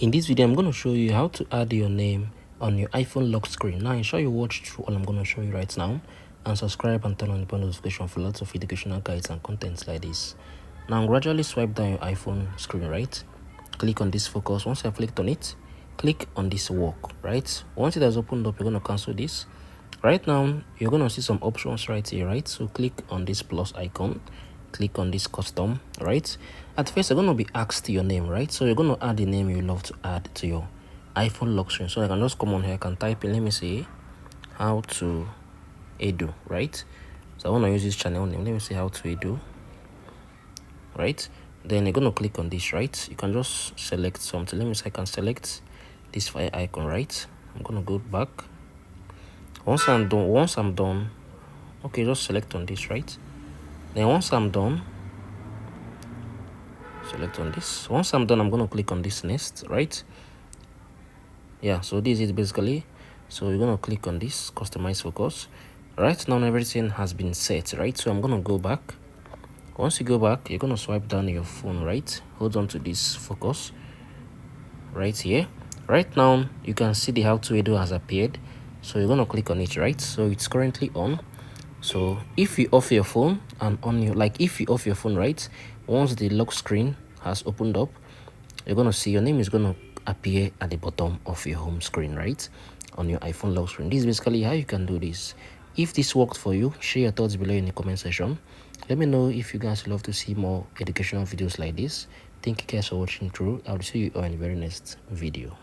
In this video, I'm going to show you how to add your name on your iPhone lock screen. Now, ensure you watch through all I'm going to show you right now and subscribe and turn on the bell notification for lots of educational guides and contents like this. Now, gradually swipe down your iPhone screen, right? Click on this focus. Once I've clicked on it, click on this work, right? Once it has opened up, you're going to cancel this. Right now, you're going to see some options right here, right? So click on this plus icon. Click on this custom, right? At first, you're going to be asked your name, right? So you're going to add the name you love to add to your iPhone lock screen. So I can just come on here, I can type in, let me say, how to edu, right? So I want to use this channel name. Let me say how to edu, right? Then you're going to click on this, right? You can just select something. Let me say I can select this fire icon, right? I'm going to go back. Once I'm done, okay, just select on this, right? Then once I'm done, select on this. Once I'm done, I'm going to click on this next, right? Yeah, so this is basically, so you're going to click on this customize focus. Right now everything has been set, right? So I'm going to go back. Once you go back, you're going to swipe down your phone, right? Hold on to this focus right here. Right now you can see the how to edu has appeared, so you're going to click on it, right? So it's currently on. So if you off your phone and on your, like if you off your phone, right, once the lock screen has opened up, you're going to see your name is going to appear at the bottom of your home screen, right, on your iPhone lock screen. This is basically how you can do this. If this worked for you, share your thoughts below in the comment section. Let me know if you guys love to see more educational videos like this. Thank you guys for watching through. I'll see you all in the very next video.